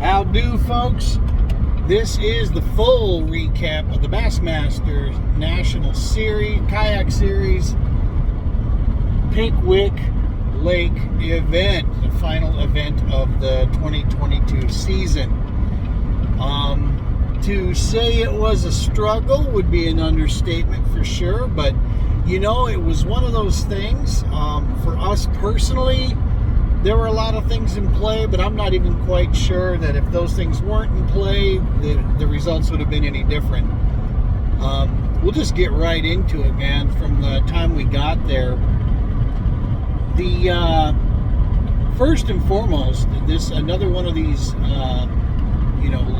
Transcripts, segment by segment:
How do, folks? This is the full recap of the Bassmaster National Series, Kayak Series, Pickwick Lake event, the final event of the 2022 season. To say it was a struggle would be an understatement for sure, but you know, it was one of those things. For us personally, there were a lot of things in play, but I'm not even quite sure that if those things weren't in play, the results would have been any different. We'll just get right into it, man. From the time we got there, the first and foremost, another one of these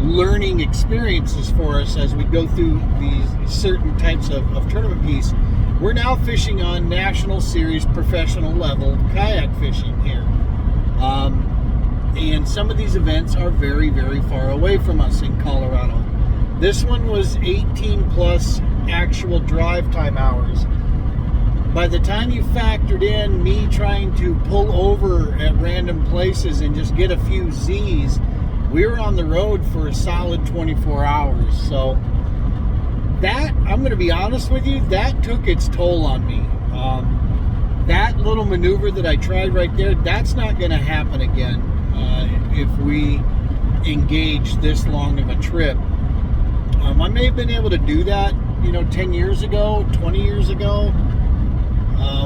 learning experiences for us as we go through these certain types of tournament piece. We're now fishing on National Series professional level kayak fishing here. And some of these events are very, very far away from us in Colorado. This one was 18 plus actual drive time hours. By the time you factored in me trying to pull over at random places and just get a few Z's, we were on the road for a solid 24 hours. So that, I'm going to be honest with you, that took its toll on me. That little maneuver that I tried right there, that's not going to happen again if we engage this long of a trip. I may have been able to do that, 10 years ago, 20 years ago,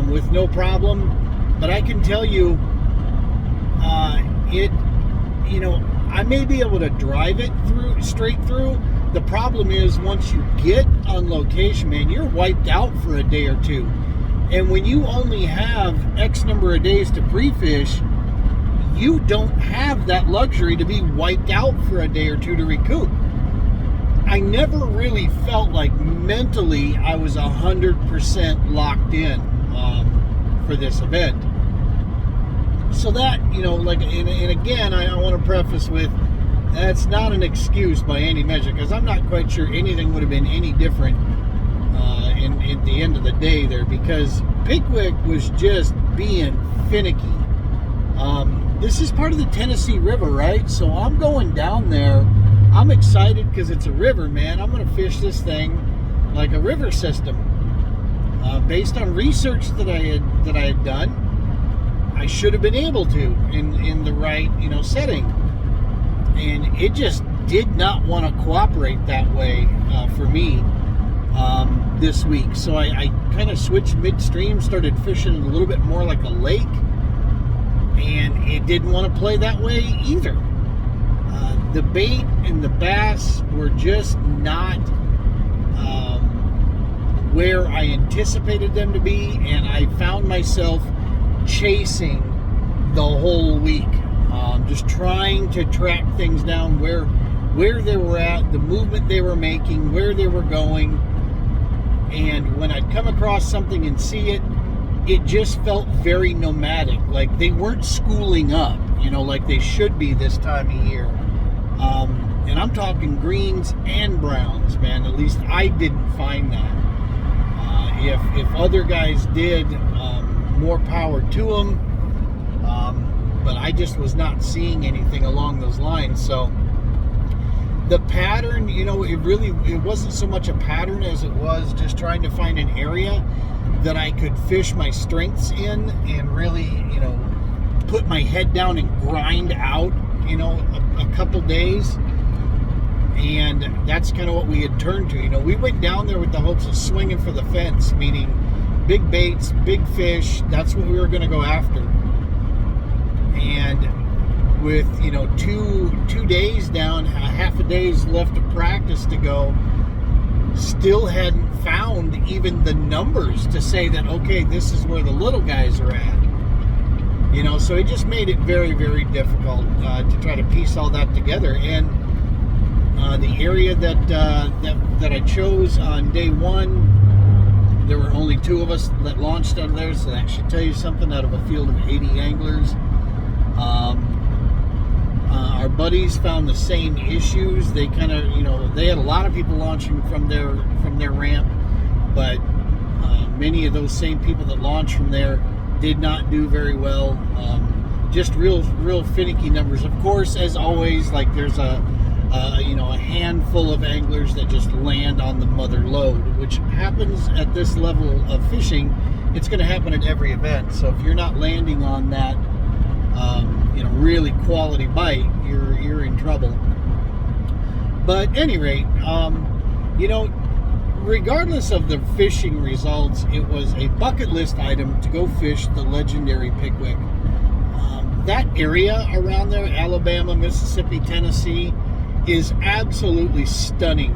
with no problem. But I can tell you, I may be able to drive it straight through. The problem is once you get on location, man, you're wiped out for a day or two. And when you only have X number of days to pre-fish, you don't have that luxury to be wiped out for a day or two to recoup. I never really felt like mentally I was 100% locked in for this event. So that, and again, I want to preface with, that's not an excuse by any measure, because I'm not quite sure anything would have been any different at the end of the day there, because Pickwick was just being finicky. This is part of the Tennessee River, right? So I'm going down there. I'm excited because it's a river, man. I'm going to fish this thing like a river system. Based on research that I had done, I should have been able to in the right setting, and it just did not want to cooperate that way for me this week. So I kind of switched midstream, started fishing a little bit more like a lake, and it didn't want to play that way either. The bait and the bass were just not where I anticipated them to be, and I found myself chasing the whole week, just trying to track things down, where they were at, the movement they were making, where they were going. And when I'd come across something and see it, it just felt very nomadic, like they weren't schooling up, like they should be this time of year. And I'm talking greens and browns, man. At least I didn't find that. If other guys did, more power to them. But I just was not seeing anything along those lines. So the pattern, it wasn't so much a pattern as it was just trying to find an area that I could fish my strengths in and really, put my head down and grind out, a couple days. And that's kind of what we had turned to. We went down there with the hopes of swinging for the fence, meaning big baits, big fish. That's what we were going to go after. And with, 2 days down, half a day's left of practice to go, still hadn't found even the numbers to say that, okay, this is where the little guys are at. So it just made it very, very difficult to try to piece all that together. And the area that I chose on day one, there were only 2 of us that launched out of there, so that should tell you something. Out of a field of 80 anglers, our buddies found the same issues. They kind of, they had a lot of people launching from their ramp, but many of those same people that launched from there did not do very well. just real finicky numbers. Of course, as always, like there's a handful of anglers that just land on the mother load, which happens at this level of fishing. It's going to happen at every event. So if you're not landing on that, really quality bite, you're in trouble. But at any rate, regardless of the fishing results, it was a bucket list item to go fish the legendary Pickwick. That area around there, Alabama, Mississippi, Tennessee, is absolutely stunning.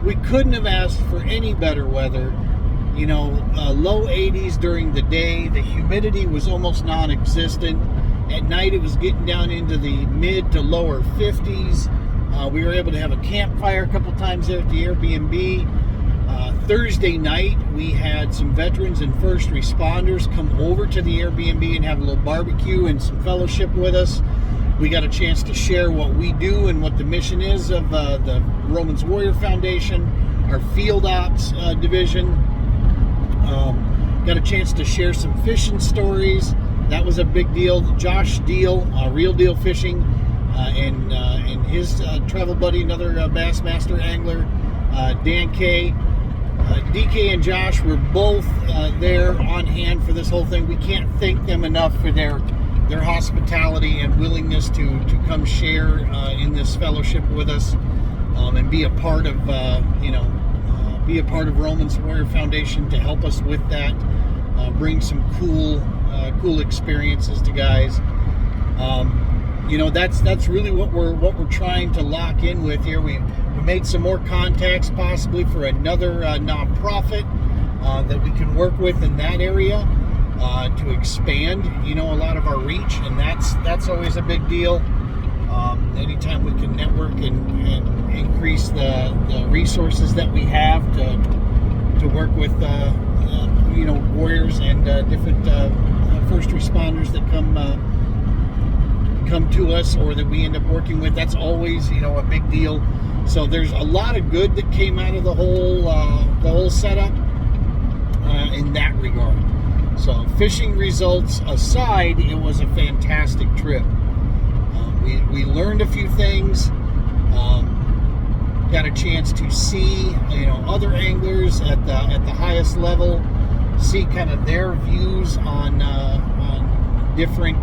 We couldn't have asked for any better weather. Low 80s during the day. The humidity was almost non-existent. At night, it was getting down into the mid to lower 50s. We were able to have a campfire a couple times there at the Airbnb. Thursday night, we had some veterans and first responders come over to the Airbnb and have a little barbecue and some fellowship with us. We got a chance to share what we do and what the mission is of the Romans Warrior Foundation, our field ops division. Got a chance to share some fishing stories. That was a big deal. Josh Deal, Real Deal Fishing, and his travel buddy, another Bassmaster angler, Dan K. DK and Josh were both there on hand for this whole thing. We can't thank them enough for their hospitality and willingness to come share in this fellowship with us, and be a part of Romans Warrior Foundation to help us with that. Bring some cool experiences to guys. That's really what we're trying to lock in with here. We made some more contacts possibly for another nonprofit that we can work with in that area to expand a lot of our reach, and that's always a big deal. Anytime we can network and increase the resources that we have to work with warriors and different first responders that come to us or that we end up working with, that's always a big deal. So there's a lot of good that came out of the whole setup in that regard. So fishing results aside, it was a fantastic trip. We learned a few things. Got a chance to see other anglers at the highest level, see kind of their views on different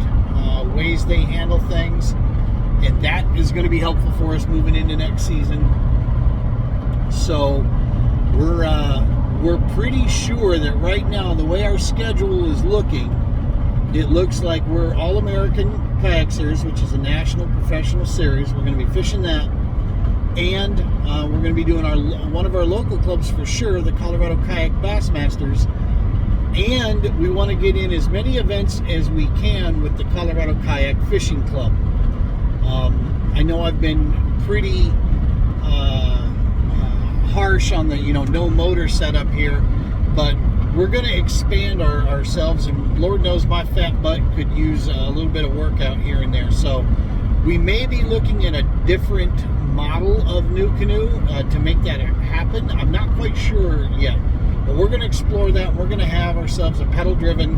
ways they handle things, and that is going to be helpful for us moving into next season. So we're pretty sure that right now, the way our schedule is looking, it looks like we're All-American Kayak Series, which is a national professional series. We're going to be fishing that, and we're going to be doing one of our local clubs for sure, the Colorado Kayak Bassmasters. And we want to get in as many events as we can with the Colorado Kayak Fishing Club. I know I've been pretty harsh on the no motor setup here, but we're going to expand ourselves, and Lord knows my fat butt could use a little bit of workout here and there. So we may be looking at a different model of new canoe to make that happen. I'm not quite sure yet. But we're going to explore that. We're going to have ourselves a pedal-driven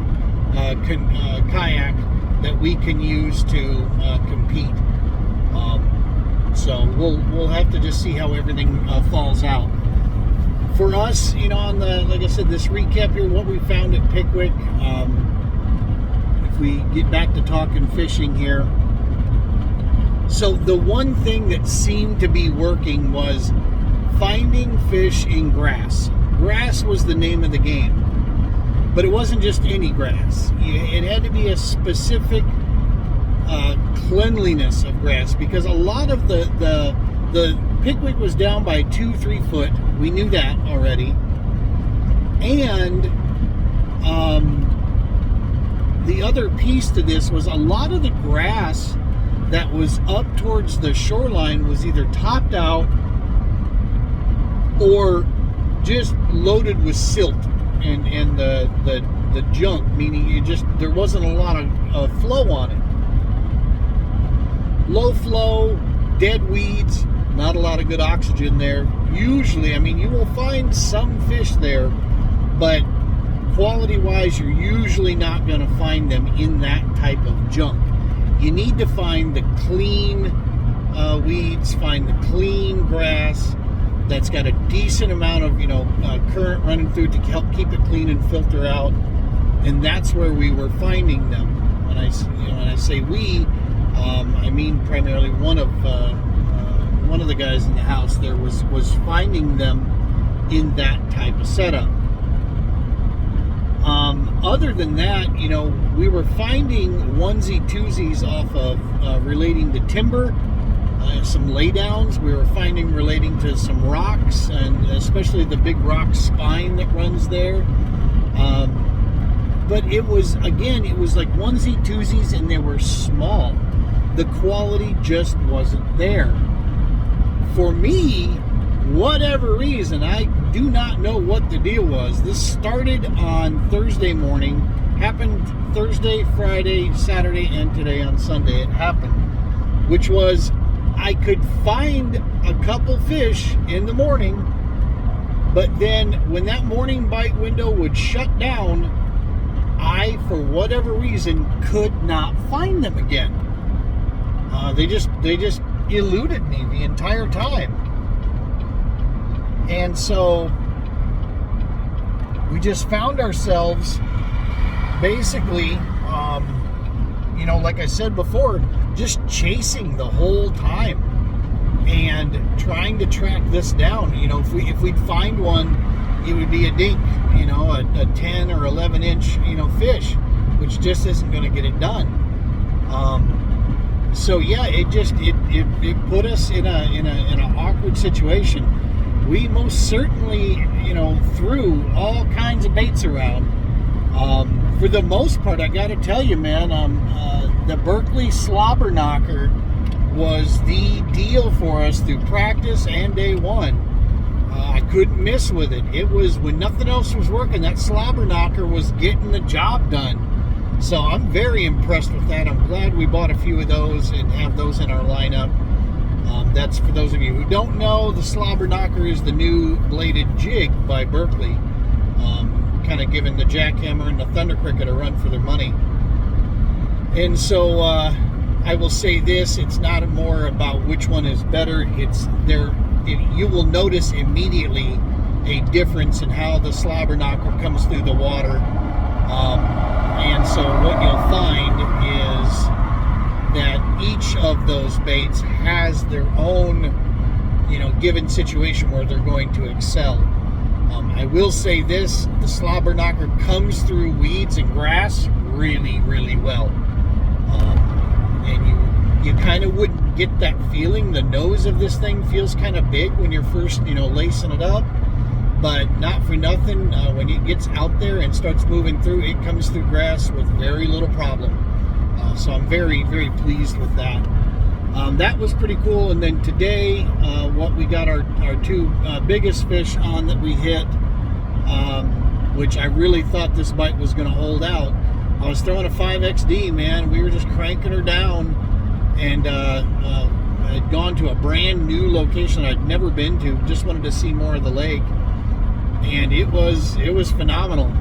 kayak that we can use to compete. So we'll have to just see how everything falls out. For us, on like I said, this recap here, what we found at Pickwick. If we get back to talking fishing here, so the one thing that seemed to be working was finding fish in grass. Grass was the name of the game, but it wasn't just any grass. It had to be a specific cleanliness of grass, because a lot of the Pickwick was down by 2-3 foot. We knew that already, and the other piece to this was a lot of the grass that was up towards the shoreline was either topped out or just loaded with silt and the junk, meaning there wasn't a lot of flow on it. Low flow, dead weeds, not a lot of good oxygen there. Usually, you will find some fish there, but quality-wise, you're usually not going to find them in that type of junk. you need to find the clean weeds, find the clean grass that's got a decent amount of current running through it to help keep it clean and filter out. And that's where we were finding them. When I say we, I mean primarily one of the guys in the house there was finding them in that type of setup. Other than that, we were finding onesie twosies off of relating to timber, some laydowns. We were finding relating to some rocks, and especially the big rock spine that runs there. But it was like onesie twosies, and they were small. The quality just wasn't there. For me, whatever reason, I do not know what the deal was. This started on Thursday morning, happened Thursday, Friday, Saturday, and today on Sunday it happened. Which was, I could find a couple fish in the morning, but then when that morning bite window would shut down, I, for whatever reason, could not find them again. They just eluded me the entire time. And so we just found ourselves basically, like I said before, just chasing the whole time and trying to track this down. If we'd find one, it would be a dink, a 10 or 11 inch, fish, which just isn't going to get it done. So yeah, it put us in an awkward situation. We most certainly, threw all kinds of baits around. For the most part, I got to tell you, man, the Berkley Slobber Knocker was the deal for us through practice and day one. I couldn't miss with it. It was, when nothing else was working, that Slobber Knocker was getting the job done. So I'm very impressed with that. I'm glad we bought a few of those and have those in our lineup. That's for those of you who don't know, the Slobber Knocker is the new bladed jig by Berkley. Kind of giving the Jackhammer and the Thunder Cricket a run for their money. And so I will say this, it's not more about which one is better. You will notice immediately a difference in how the Slobber Knocker comes through the water. And so what you'll find is that each of those baits has their own, given situation where they're going to excel. I will say this, the Slobber Knocker comes through weeds and grass really, really well. And you kind of wouldn't get that feeling. The nose of this thing feels kind of big when you're first, lacing it up. But not for nothing, when it gets out there and starts moving through, it comes through grass with very little problem. So I'm very, very pleased with that. That was pretty cool. And then today, what we got our two biggest fish on that we hit, which I really thought this bite was going to hold out. I was throwing a 5XD, man. We were just cranking her down, and I'd gone to a brand new location I'd never been to. Just wanted to see more of the lake, and it was phenomenal.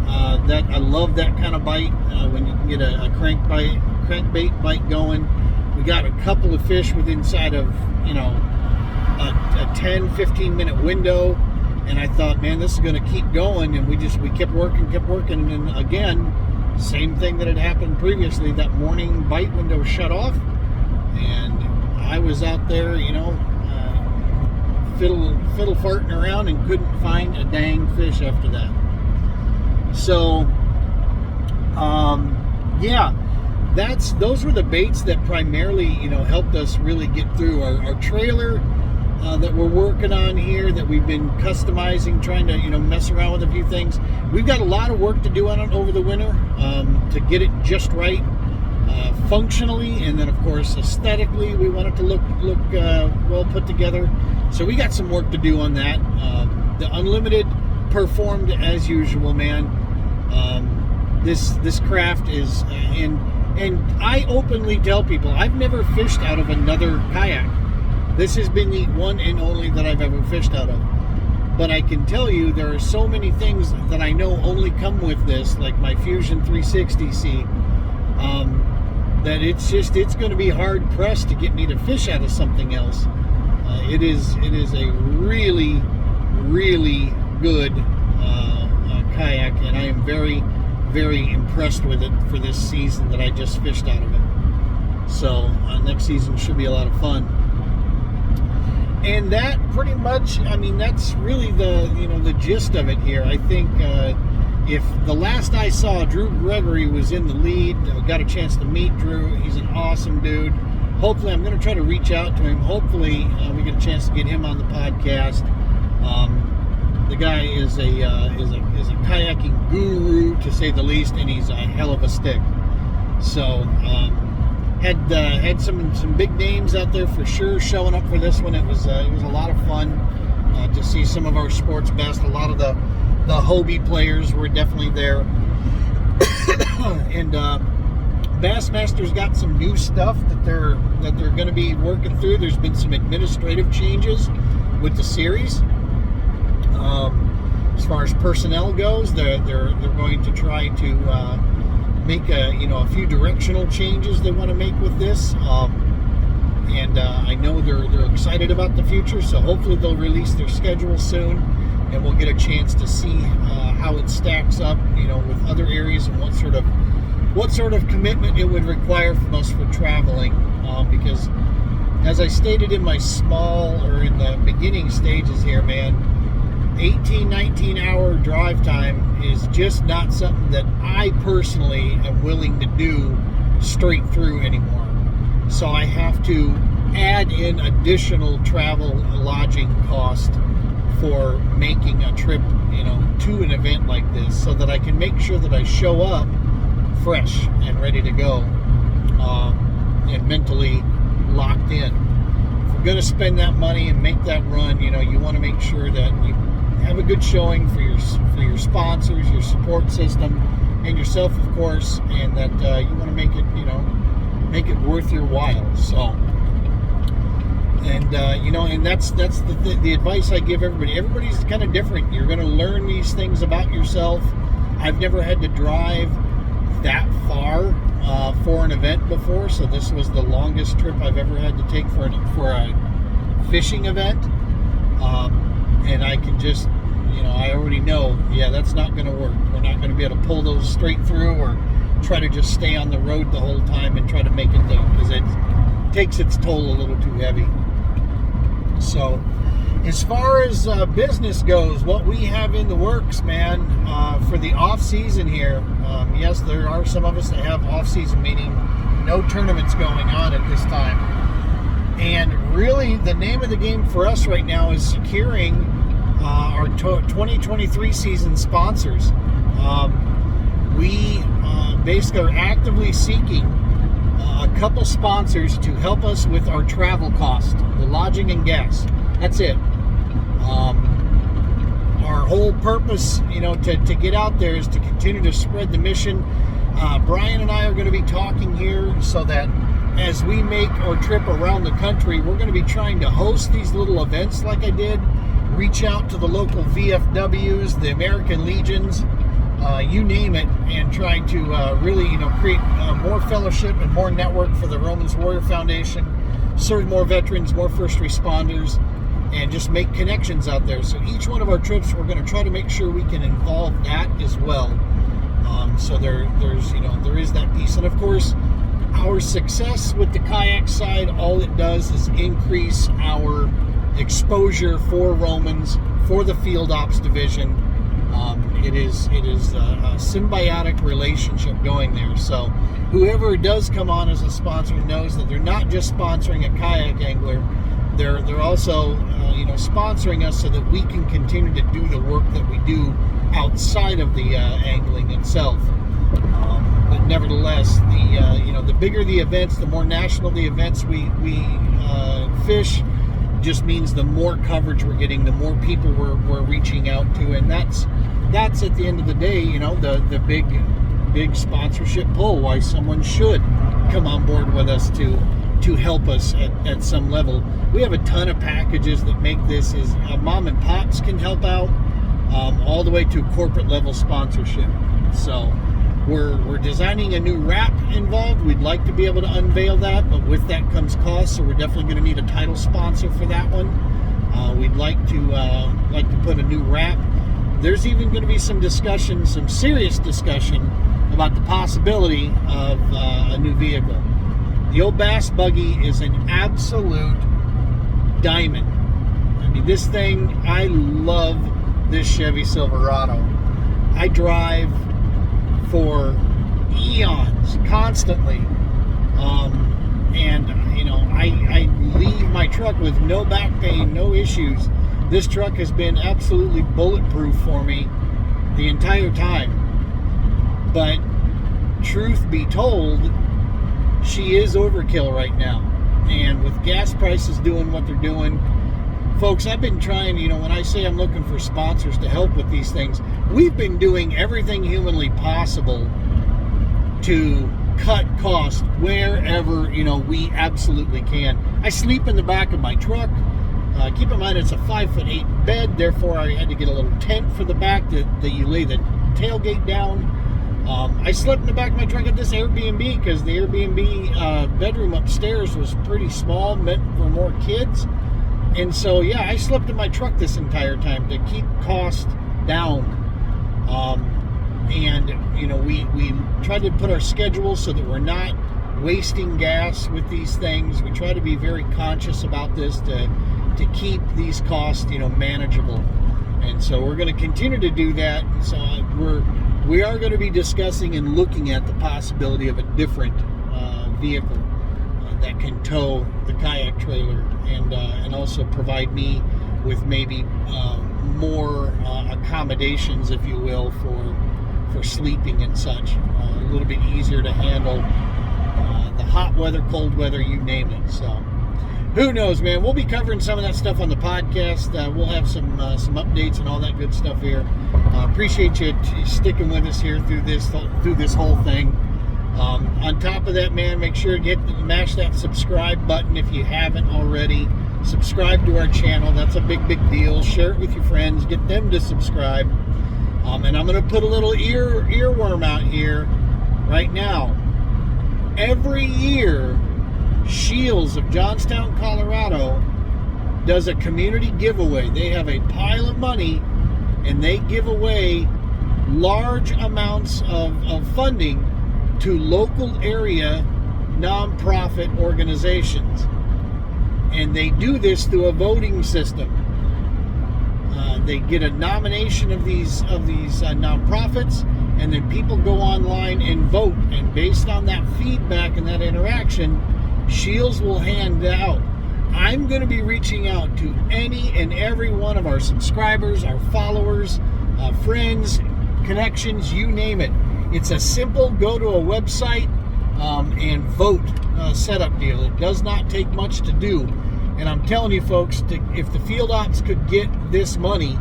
That I love that kind of bite when you can get a crankbait bite going. We got a couple of fish within inside of a 10-15 minute window, and I thought, man, this is going to keep going. And we kept working, and again, same thing that had happened previously. That morning bite window shut off, and I was out there, fiddle farting around and couldn't find a dang fish after that. So, yeah. Those were the baits that primarily, helped us really get through our trailer that we're working on here, that we've been customizing, trying to, mess around with a few things. We've got a lot of work to do on it over the winter to get it just right, functionally, and then of course aesthetically, we want it to look well put together. So we got some work to do on that. The Unlimited performed as usual, man. This craft is and I openly tell people, I've never fished out of another kayak. This has been the one and only that I've ever fished out of. But I can tell you, there are so many things that I know only come with this, like my Fusion 360C. that it's going to be hard pressed to get me to fish out of something else. It is a really, really good kayak, and I am very, very impressed with it for this season that I just fished out of it. So next season should be a lot of fun. And that pretty much, I mean, that's really the gist of it here. I think if the last I saw, Drew Gregory was in the lead. I got a chance to meet Drew. He's an awesome dude. Hopefully, I'm going to try to reach out to him. Hopefully, we get a chance to get him on the podcast. The guy is a kayaking guru, to say the least, and he's a hell of a stick. So, had some big names out there for sure showing up for this one. It was a lot of fun to see some of our sports best. A lot of the Hobie players were definitely there. And Bassmaster's got some new stuff that they're going to be working through. There's been some administrative changes with the series. As far as personnel goes, they're going to try to make a few directional changes they want to make with this. And I know they're excited about the future. So hopefully they'll release their schedule soon, and we'll get a chance to see how it stacks up, with other areas, and what sort of commitment it would require from us for traveling. Because as I stated in in the beginning stages here, man, 18-19 hour drive time is just not something that I personally am willing to do straight through anymore. So I have to add in additional travel lodging cost for making a trip, to an event like this, so that I can make sure that I show up fresh and ready to go, and mentally locked in. If we're going to spend that money and make that run, you want to make sure that you have a good showing for your sponsors, your support system, and yourself, of course, and that you want to make it worth your while. So, and and that's the advice I give everybody. Everybody's kind of different. You're going to learn these things about yourself. I've never had to drive that far for an event before, so this was the longest trip I've ever had to take for a fishing event. And I can just, I already know, that's not going to work. We're not going to be able to pull those straight through, or try to just stay on the road the whole time and try to make it there, because it takes its toll a little too heavy. So, as far as business goes, what we have in the works, man, for the off season here, yes, there are some of us that have off season, meaning no tournaments going on at this time. And really, the name of the game for us right now is securing our 2023 season sponsors. We basically are actively seeking a couple sponsors to help us with our travel cost, the lodging and gas. That's it. Our whole purpose, to get out there is to continue to spread the mission. Brian and I are going to be talking here so that as we make our trip around the country, we're going to be trying to host these little events like I did, reach out to the local VFWs, the American Legions, you name it, and trying to really, create more fellowship and more network for the Romans Warrior Foundation, serve more veterans, more first responders, and just make connections out there. So each one of our trips, we're going to try to make sure we can involve that as well. So there is that piece. And of course, our success with the kayak side, all it does is increase our exposure for Romans, for the field ops division. It is a symbiotic relationship going there. So whoever does come on as a sponsor knows that they're not just sponsoring a kayak angler. They're also sponsoring us so that we can continue to do the work that we do outside of the angling itself. But nevertheless, the bigger the events, the more national the events we fish, just means the more coverage we're getting, the more people we're reaching out to, and that's at the end of the day, the big sponsorship pull, why someone should come on board with us to help us at some level. We have a ton of packages that make this as mom and pops can help out, all the way to corporate level sponsorship. So We're designing a new wrap involved. We'd like to be able to unveil that, but with that comes cost, so we're definitely going to need a title sponsor for that one. We'd like to put a new wrap. There's even going to be some discussion, some serious discussion about the possibility of a new vehicle. The old Bass buggy is an absolute diamond. I mean, this thing, I love this Chevy Silverado. I drive for eons, constantly. And, you know, I leave my truck with no back pain, no issues. This truck has been absolutely bulletproof for me the entire time. But truth be told, she is overkill right now. And with gas prices doing what they're doing, folks, I've been trying, you know, when I say I'm looking for sponsors to help with these things, we've been doing everything humanly possible to cut costs wherever, you know, we absolutely can. I sleep in the back of my truck. Keep in mind it's a 5'8" bed, therefore I had to get a little tent for the back that you lay the tailgate down. I slept in the back of my truck at this Airbnb because the Airbnb bedroom upstairs was pretty small, meant for more kids. And so, yeah, I slept in my truck this entire time to keep costs down. And, you know, we tried to put our schedule so that we're not wasting gas with these things. We try to be very conscious about this to keep these costs, you know, manageable. And so we're going to continue to do that. And so we are going to be discussing and looking at the possibility of a different vehicle that can tow the kayak trailer and also provide me with maybe more accommodations, if you will, for sleeping and such. A little bit easier to handle the hot weather, cold weather, you name it. So who knows, man? We'll be covering some of that stuff on the podcast. We'll have some updates and all that good stuff here. Appreciate you sticking with us here through this whole thing. On top of that, man, make sure to mash that subscribe button if you haven't already. Subscribe to our channel. That's a big deal. Share it with your friends. Get them to subscribe. And I'm going to put a little earworm out here right now. Every year, Shields of Johnstown, Colorado does a community giveaway. They have a pile of money and they give away large amounts of funding to local area nonprofit organizations. And they do this through a voting system. They get a nomination of these nonprofits, and then people go online and vote. And based on that feedback and that interaction, Shields will hand out. I'm going to be reaching out to any and every one of our subscribers, our followers, friends, connections, you name it. It's a simple go to a website and vote setup deal. It does not take much to do. And I'm telling you, folks, if the field ops could get this money,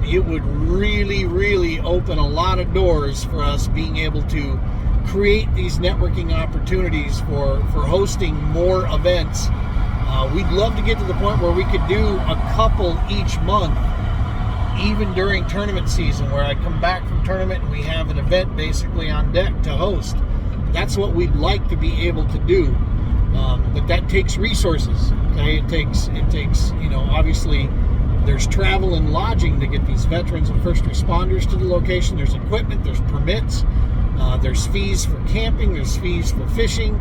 it would really open a lot of doors for us being able to create these networking opportunities for hosting more events. We'd love to get to the point where we could do a couple each month, even during tournament season, where I come back from tournament and we have an event basically on deck to host. That's what we'd like to be able to do. But that takes resources. Okay, it takes, you know, obviously there's travel and lodging to get these veterans and first responders to the location. There's equipment, there's permits, there's fees for camping, there's fees for fishing,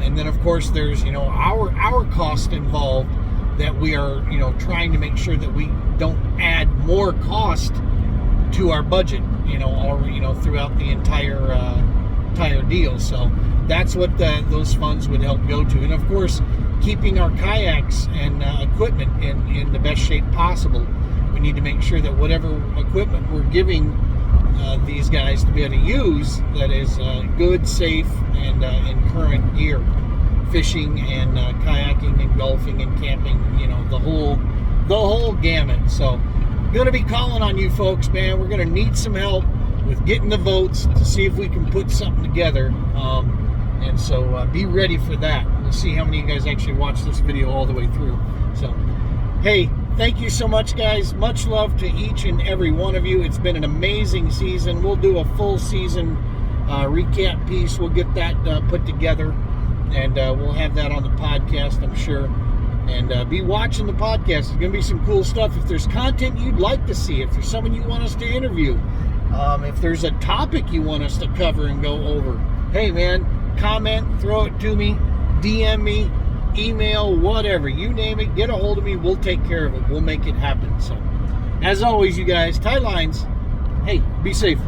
and then of course there's, you know, our cost involved that we are, you know, trying to make sure that we don't add more cost to our budget, you know, or, you know, throughout the entire deal. So that's what those funds would help go to. And of course, keeping our kayaks and equipment in the best shape possible. We need to make sure that whatever equipment we're giving these guys to be able to use, that is good, safe, and current gear. Fishing and kayaking and golfing and camping, you know, the whole gamut. So gonna be calling on you folks, man. We're gonna need some help with getting the votes to see if we can put something together. And so be ready for that. We'll see how many of you guys actually watch this video all the way through. So, hey, Thank you so much, guys. Much love to each and every one of you. It's been an amazing season. We'll do a full season recap piece. We'll get that put together, and we'll have that on the podcast, I'm sure. And be watching the podcast. There's going to be some cool stuff. If there's content you'd like to see, if there's someone you want us to interview, if there's a topic you want us to cover and go over, hey, man, comment, throw it to me, DM me, email, whatever. You name it, get a hold of me. We'll take care of it. We'll make it happen. So, as always, you guys, tie lines. Hey, be safe.